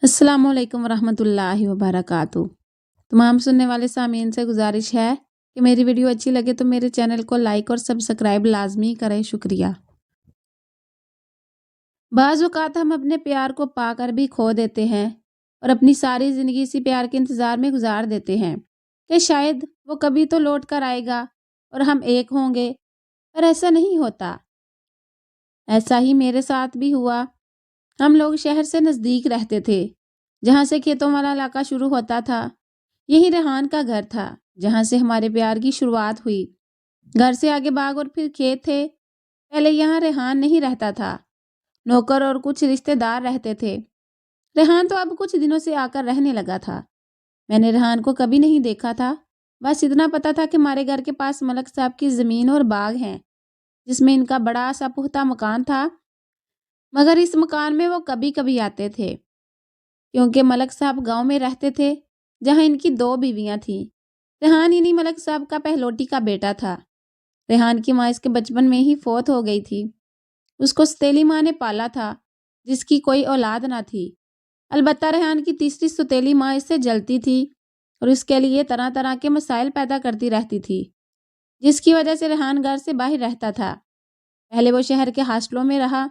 अस्सलाम वालेकुम रहमतुल्लाहि व बरकातुहू। तमाम सुनने वाले सामीन से गुजारिश है कि मेरी वीडियो अच्छी लगे तो मेरे चैनल को लाइक और सब्सक्राइब लाजमी करें, शुक्रिया। बाज़ औक़ात हम अपने प्यार को पाकर भी खो देते हैं और अपनी सारी ज़िंदगी इसी प्यार के इंतज़ार में गुजार देते हैं कि शायद वो कभी तो लौट कर आएगा और हम एक होंगे, पर ऐसा नहीं होता। ऐसा ही मेरे साथ भी हुआ। हम लोग शहर से नज़दीक रहते थे, जहाँ से खेतों वाला इलाका शुरू होता था। यही रेहान का घर था, जहाँ से हमारे प्यार की शुरुआत हुई। घर से आगे बाग और फिर खेत थे। पहले यहाँ रेहान नहीं रहता था, नौकर और कुछ रिश्तेदार रहते थे। रेहान तो अब कुछ दिनों से आकर रहने लगा था। मैंने रेहान को कभी नहीं देखा था, बस इतना पता था कि हमारे घर के पास मलक साहब की ज़मीन और बाग हैं, जिसमें इनका बड़ा सा पुख्ता मकान था। मगर इस मकान में वो कभी कभी आते थे, क्योंकि मलक साहब गांव में रहते थे, जहां इनकी दो बीवियां थीं। रेहान इन्हीं मलक साहब का पहलोटी का बेटा था। रेहान की माँ इसके बचपन में ही फौत हो गई थी। उसको सौतेली माँ ने पाला था, जिसकी कोई औलाद ना थी। अलबत्ता रेहान की तीसरी सौतेली माँ इससे जलती थी और इसके लिए तरह तरह के मसाइल पैदा करती रहती थी, जिसकी वजह से रेहान घर से बाहर रहता था। पहले वो शहर के हॉस्टलों में रहा।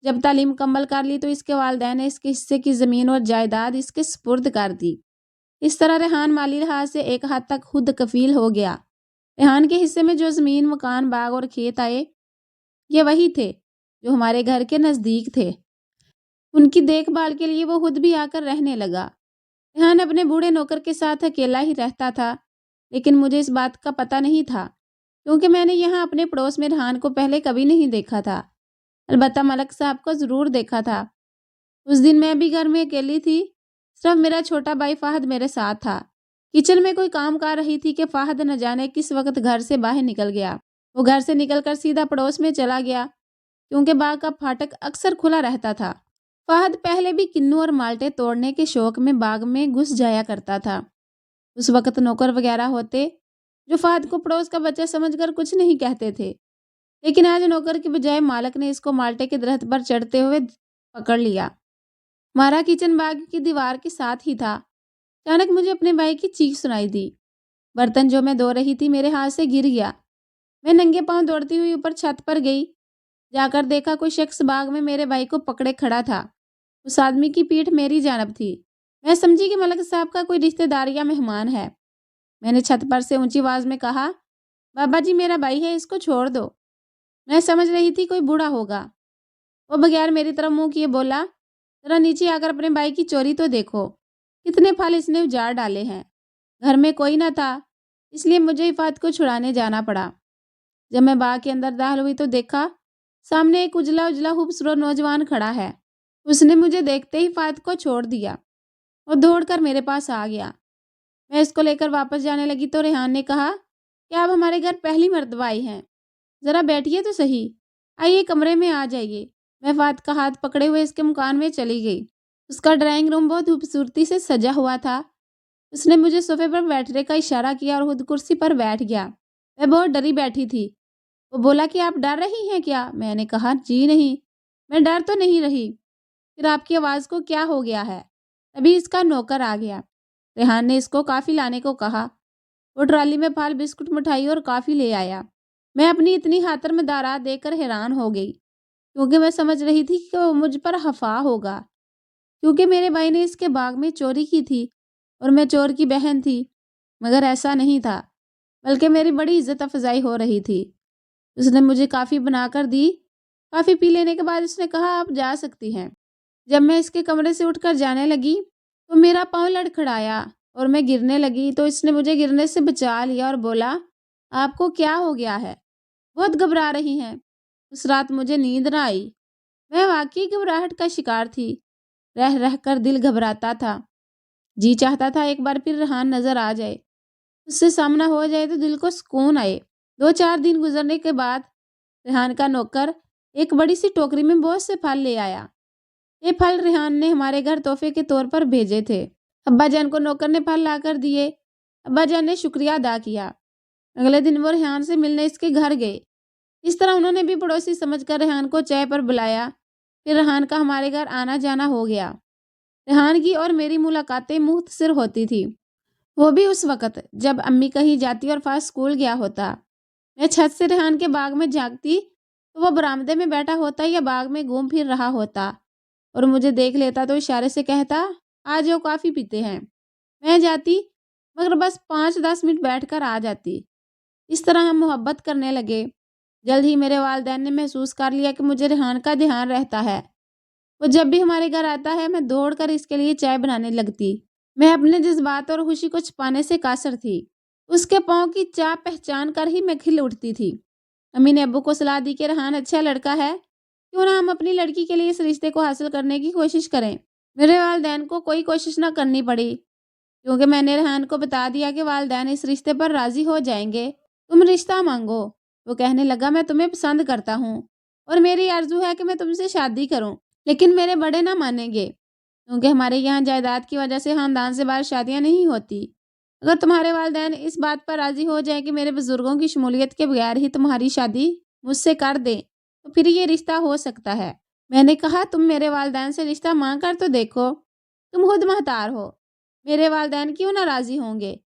जब तालीम मुकम्मल कर ली तो इसके वालिदैन ने इसके हिस्से की ज़मीन और जायदाद इसके सुपुर्द कर दी। इस तरह रेहान माली लिहाज से एक हद तक खुद कफील हो गया। रेहान के हिस्से में जो ज़मीन, मकान, बाग और खेत आए, ये वही थे जो हमारे घर के नज़दीक थे। उनकी देखभाल के लिए वो खुद भी आकर रहने लगा। रेहान अपने बूढ़े नौकर के साथ अकेला ही रहता था, लेकिन मुझे इस बात का पता नहीं था, क्योंकि मैंने यहाँ अपने पड़ोस में रेहान को पहले कभी नहीं देखा था। अलबत्ता मलक साहब को ज़रूर देखा था। उस दिन मैं भी घर में अकेली थी। सिर्फ मेरा छोटा भाई फाहद मेरे साथ था। किचन में कोई काम कर रही थी कि फाहद न जाने किस वक्त घर से बाहर निकल गया। वो घर से निकलकर सीधा पड़ोस में चला गया, क्योंकि बाग का फाटक अक्सर खुला रहता था। फाहद पहले भी किन्नू और माल्टे तोड़ने के शौक में बाग में घुस जाया करता था। उस वक्त नौकर वगैरह होते, जो फाहद को पड़ोस का बच्चा समझकर कुछ नहीं कहते थे, लेकिन आज नौकर के बजाय मालक ने इसको माल्टे के दरख्त पर चढ़ते हुए पकड़ लिया। हमारा किचन बाग की दीवार के साथ ही था। अचानक मुझे अपने भाई की चीख सुनाई दी। बर्तन जो मैं धो रही थी मेरे हाथ से गिर गया। मैं नंगे पांव दौड़ती हुई ऊपर छत पर गई। जाकर देखा कोई शख्स बाग में मेरे भाई को पकड़े खड़ा था। उस आदमी की पीठ मेरी जानब थी। मैं समझी कि मलक साहब का कोई रिश्तेदार या मेहमान है। मैंने छत पर से ऊंची आवाज में कहा, बाबा जी मेरा भाई है, इसको छोड़ दो। मैं समझ रही थी कोई बूढ़ा होगा। वो बगैर मेरी तरफ मुंह किए बोला, जरा नीचे आकर अपने भाई की चोरी तो देखो, कितने फल इसने उजाड़ डाले हैं। घर में कोई ना था, इसलिए मुझे हिफात को छुड़ाने जाना पड़ा। जब मैं बाग के अंदर दाखिल हुई तो देखा सामने एक उजला उजला खूबसूरत नौजवान खड़ा है। उसने मुझे देखते ही हिफात को छोड़ दिया और दौड़कर मेरे पास आ गया। मैं इसको लेकर वापस जाने लगी तो रेहान ने कहा कि आप हमारे घर पहली मर्तबा आई हैं, ज़रा बैठिए तो सही, आइए कमरे में आ जाइए। मैं फात का हाथ पकड़े हुए इसके मकान में चली गई। उसका ड्राइंग रूम बहुत खूबसूरती से सजा हुआ था। उसने मुझे सोफे पर बैठने का इशारा किया और खुद कुर्सी पर बैठ गया। मैं बहुत डरी बैठी थी। वो बोला कि आप डर रही हैं क्या? मैंने कहा जी नहीं, मैं डर तो नहीं रही। फिर आपकी आवाज़ को क्या हो गया है? तभी इसका नौकर आ गया। रेहान ने इसको काफ़ी लाने को कहा। वो ट्रॉली में फल, बिस्कुट, मिठाई और काफ़ी ले आया। मैं अपनी इतनी खातर मदारात देखकर हैरान हो गई, क्योंकि मैं समझ रही थी कि वो मुझ पर खफा होगा, क्योंकि मेरे भाई ने इसके बाग में चोरी की थी और मैं चोर की बहन थी। मगर ऐसा नहीं था, बल्कि मेरी बड़ी इज्जत अफजाई हो रही थी। उसने मुझे काफ़ी बनाकर दी। काफ़ी पी लेने के बाद उसने कहा, आप जा सकती हैं। जब मैं इसके कमरे से उठकर जाने लगी तो मेरा पाँव लड़खड़ाया और मैं गिरने लगी, तो इसने मुझे गिरने से बचा लिया और बोला, आपको क्या हो गया है? बहुत घबरा रही हैं। उस रात मुझे नींद ना आई। मैं वाकई घबराहट का शिकार थी। रह रह कर दिल घबराता था। जी चाहता था एक बार फिर रेहान नजर आ जाए, उससे सामना हो जाए तो दिल को सुकून आए। 2-4 दिन गुजरने के बाद रेहान का नौकर एक बड़ी सी टोकरी में बहुत से फल ले आया। ये फल रेहान ने हमारे घर तोहफे के तौर पर भेजे थे। अब्बा जान को नौकर ने फल लाकर दिए। अब्बा जान ने शुक्रिया अदा किया। अगले दिन वो रेहान से मिलने इसके घर गए। इस तरह उन्होंने भी पड़ोसी समझकर रेहान को चाय पर बुलाया। फिर रेहान का हमारे घर आना जाना हो गया। रेहान की और मेरी मुलाकातें मुख्तसर होती थी, वो भी उस वक्त जब अम्मी कहीं जाती और फास्ट स्कूल गया होता। मैं छत से रेहान के बाग में झांकती तो वो बरामदे में बैठा होता या बाग में घूम फिर रहा होता, और मुझे देख लेता तो इशारे से कहता, आ जाओ कॉफ़ी पीते हैं। मैं जाती, मगर बस 5-10 मिनट बैठकर आ जाती। इस तरह हम मोहब्बत करने लगे। जल्द ही मेरे वालिदैन ने महसूस कर लिया कि मुझे रेहान का ध्यान रहता है। वो जब भी हमारे घर आता है, मैं दौड़कर इसके लिए चाय बनाने लगती। मैं अपने जज्बात और खुशी को छुपाने से कासर थी। उसके पाँव की चाप पहचान कर ही मैं खिल उठती थी। अम्मी ने अब्बू को सलाह दी कि रेहान अच्छा लड़का है, क्यों ना हम अपनी लड़की के लिए इस रिश्ते को हासिल करने की कोशिश करें। मेरे वालिदैन को कोई कोशिश ना करनी पड़ी, क्योंकि मैंने रेहान को बता दिया कि वालिदैन इस रिश्ते पर राजी हो जाएंगे। तुम रिश्ता मांगो। वो कहने लगा, मैं तुम्हें पसंद करता हूँ और मेरी आरजू है कि मैं तुमसे शादी करूँ, लेकिन मेरे बड़े ना मानेंगे, क्योंकि हमारे यहाँ जायदाद की वजह से खानदान से बाहर शादियाँ नहीं होती। अगर तुम्हारे वालिदैन इस बात पर राजी हो जाए कि मेरे बुजुर्गों की शमूलियत के बगैर ही तुम्हारी शादी मुझसे कर दें, तो फिर ये रिश्ता हो सकता है। मैंने कहा, तुम मेरे वालिदैन से रिश्ता मांग कर तो देखो, तुम खुद महतार हो, मेरे वालिदैन क्यों ना राजी होंगे।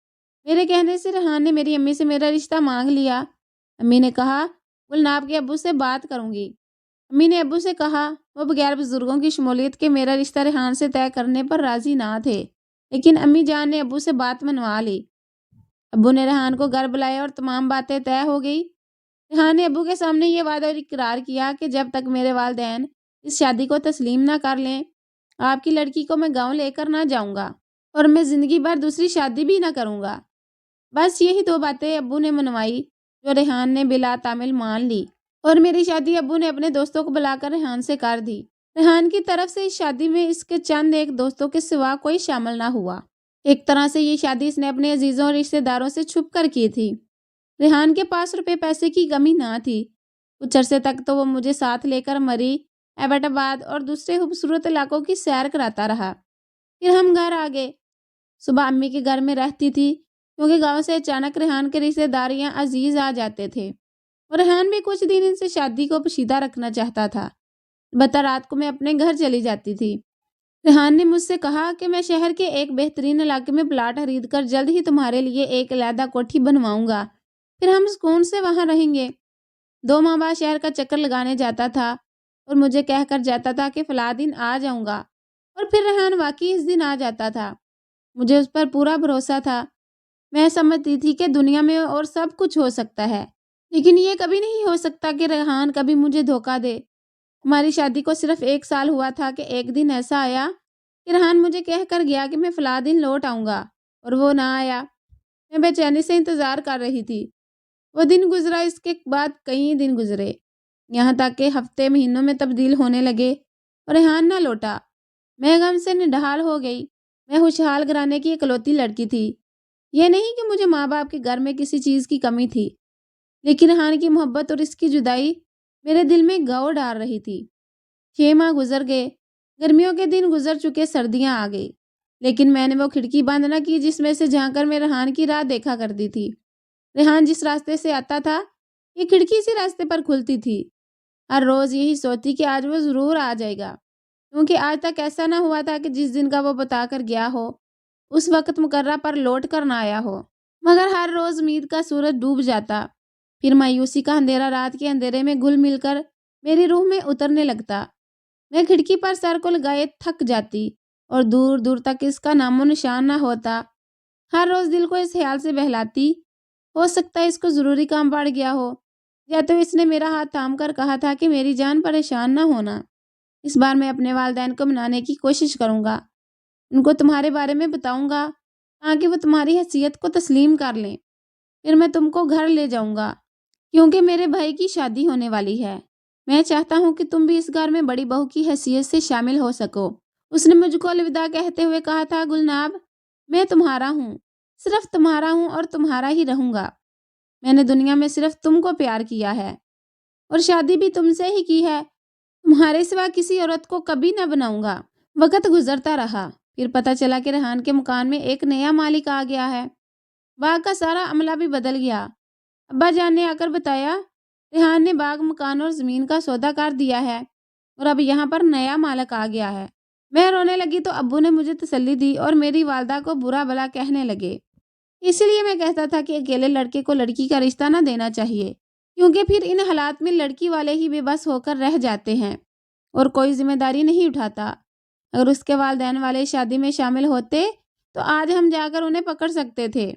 मेरे कहने से रेहान ने मेरी अम्मी से मेरा रिश्ता मांग लिया। अम्मी ने कहा, गुलनाब के अब्बू से बात करूंगी। अम्मी ने अब्बू से कहा, वो बगैर बुजुर्गों की शमूलियत के मेरा रिश्ता रेहान से तय करने पर राजी ना थे, लेकिन अम्मी जान ने अब्बू से बात मनवा ली। अब्बू ने रेहान को घर बुलाया और तमाम बातें तय हो गई। रेहान ने अब्बू के सामने ये वादा और इकरार किया कि जब तक मेरे वालिदैन इस शादी को तस्लीम ना कर लें, आपकी लड़की को मैं गाँव लेकर ना जाऊँगा और मैं ज़िंदगी भर दूसरी शादी भी ना करूँगा। बस यही 2 बातें अब्बू ने मनवाई, जो रेहान ने बिला तामिल मान ली, और मेरी शादी अब्बू ने अपने दोस्तों को बुलाकर रेहान से कर दी। रेहान की तरफ से इस शादी में इसके चंद एक दोस्तों के सिवा कोई शामिल ना हुआ। एक तरह से ये शादी इसने अपने अजीजों और रिश्तेदारों से छुप कर की थी। रेहान के पास रुपए पैसे की कमी ना थी। कुछ अरसे तक तो वो मुझे साथ लेकर मरी, एबटाबाद और दूसरे खूबसूरत इलाकों की सैर कराता रहा। फिर हम घर आ गए। सुबह अम्मी के घर में रहती थी, क्योंकि गांव से अचानक रेहान के रिश्तेदार यहाँ अजीज आ जाते थे, और रेहान भी कुछ दिन इनसे शादी को पोशीदा रखना चाहता था। बता रात को मैं अपने घर चली जाती थी। रेहान ने मुझसे कहा कि मैं शहर के एक बेहतरीन इलाके में प्लाट खरीद कर जल्द ही तुम्हारे लिए एक अलहदा कोठी बनवाऊंगा, फिर हम सुकून से वहां रहेंगे। 2 माह बाद शहर का चक्कर लगाने जाता था और मुझे कहकर जाता था कि फला दिन आ जाऊंगा, और फिर रेहान वाकई इस दिन आ जाता था। मुझे उस पर पूरा भरोसा था। मैं समझती थी कि दुनिया में और सब कुछ हो सकता है, लेकिन ये कभी नहीं हो सकता कि रेहान कभी मुझे धोखा दे। हमारी शादी को सिर्फ 1 साल हुआ था कि एक दिन ऐसा आया कि रेहान मुझे कह कर गया कि मैं फला दिन लौट आऊँगा, और वो ना आया। मैं बेचैनी से इंतज़ार कर रही थी। वो दिन गुजरा, इसके बाद कई दिन गुजरे, यहाँ तक कि हफ्ते महीनों में तब्दील होने लगे और रेहान ना लौटा। मैं गम से निढाल हो गई। मैं खुशहाल घराने की इकलौती लड़की थी। ये नहीं कि मुझे माँ बाप के घर में किसी चीज़ की कमी थी, लेकिन रेहान की मोहब्बत और इसकी जुदाई मेरे दिल में गौ डाल रही थी। 6 माह गुजर गए। गर्मियों के दिन गुजर चुके, सर्दियां आ गई, लेकिन मैंने वो खिड़की बंद न की जिसमें से झांककर मैं रेहान की राह देखा करती थी। रेहान जिस रास्ते से आता था, ये खिड़की इसी रास्ते पर खुलती थी। हर रोज़ यही सोचती कि आज वो ज़रूर आ जाएगा, क्योंकि आज तक ऐसा ना हुआ था कि जिस दिन का वो बता कर गया हो, उस वक्त मुकर्रा पर लौट कर ना आया हो। मगर हर रोज़ उम्मीद का सूरज डूब जाता, फिर मायूसी का अंधेरा रात के अंधेरे में घुल मिलकर मेरी रूह में उतरने लगता। मैं खिड़की पर सर को लगाए थक जाती और दूर दूर तक इसका नामो निशान ना होता। हर रोज़ दिल को इस ख्याल से बहलाती, हो सकता है इसको ज़रूरी काम पड़ गया हो, या तो इसने मेरा हाथ थाम कर कहा था कि मेरी जान परेशान ना होना। इस बार मैं अपने वालिदैन को मनाने की कोशिश करूँगा। उनको तुम्हारे बारे में बताऊँगा, ताकि वो तुम्हारी हैसियत को तस्लीम कर लें। फिर मैं तुमको घर ले जाऊँगा, क्योंकि मेरे भाई की शादी होने वाली है। मैं चाहता हूँ कि तुम भी इस घर में बड़ी बहू की हैसियत से शामिल हो सको। उसने मुझको अलविदा कहते हुए कहा था, गुलनाब, मैं तुम्हारा हूँ, सिर्फ तुम्हारा हूँ और तुम्हारा ही रहूँगा। मैंने दुनिया में सिर्फ तुमको प्यार किया है और शादी भी तुमसे ही की है। तुम्हारे सिवा किसी औरत को कभी न बनाऊंगा। वक्त गुजरता रहा। फिर पता चला कि रेहान के मकान में एक नया मालिक आ गया है। बाग का सारा अमला भी बदल गया। अब्बा जान ने आकर बताया, रेहान ने बाग, मकान और ज़मीन का सौदा कर दिया है और अब यहाँ पर नया मालिक आ गया है। میں رونے لگی تو ابو نے مجھے تسلی دی اور میری والدہ کو برا بھلا کہنے لگے۔ اسی لیے میں کہتا تھا کہ اکیلے لڑکے کو لڑکی کا رشتہ نہ دینا چاہیے، کیونکہ پھر ان حالات میں لڑکی والے ہی بے بس ہو کر رہ جاتے ہیں اور کوئی ذمہ داری نہیں اٹھاتا۔ اگر اس کے والدین والے شادی میں شامل ہوتے تو آج ہم جا کر انہیں پکڑ سکتے تھے۔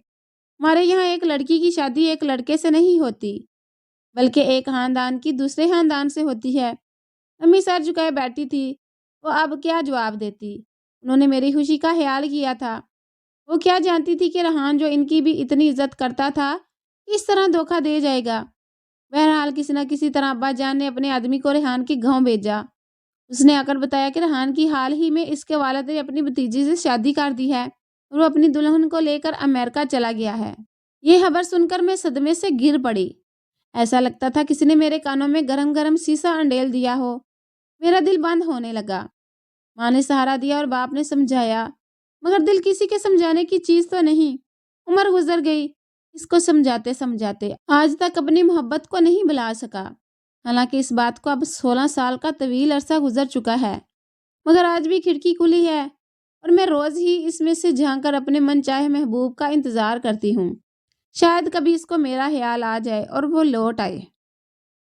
ہمارے یہاں ایک لڑکی کی شادی ایک لڑکے سے نہیں ہوتی، بلکہ ایک خاندان کی دوسرے خاندان سے ہوتی ہے۔ امی سر جھکائے بیٹھی تھی، وہ اب کیا جواب دیتی؟ انہوں نے میری خوشی کا خیال کیا تھا۔ وہ کیا جانتی تھی کہ ریحان جو ان کی بھی اتنی عزت کرتا تھا اس طرح دھوکہ دے جائے گا۔ بہرحال کسی نہ کسی طرح ابا جان نے اپنے آدمی کو ریحان کے گاؤں بھیجا۔ اس نے آ کر بتایا کہ ریحان کی حال ہی میں اس کے والد نے اپنی بھتیجی سے شادی کر دی ہے اور وہ اپنی دلہن کو لے کر امریکہ چلا گیا ہے۔ یہ خبر سن کر میں صدمے سے گر پڑی۔ ایسا لگتا تھا کسی نے میرے کانوں میں گرم گرم سیسا انڈیل دیا ہو۔ میرا دل بند ہونے لگا۔ ماں نے سہارا دیا اور باپ نے سمجھایا، مگر دل کسی کے سمجھانے کی چیز تو نہیں۔ عمر گزر گئی، اس کو سمجھاتے سمجھاتے آج تک اپنی محبت کو نہیں بھلا سکا۔ حالانکہ اس بات کو اب 16 سال کا طویل عرصہ گزر چکا ہے، مگر آج بھی کھڑکی کھلی ہے اور میں روز ہی اس میں سے جھانک کر اپنے من چاہے محبوب کا انتظار کرتی ہوں۔ شاید کبھی اس کو میرا خیال آ جائے اور وہ لوٹ آئے۔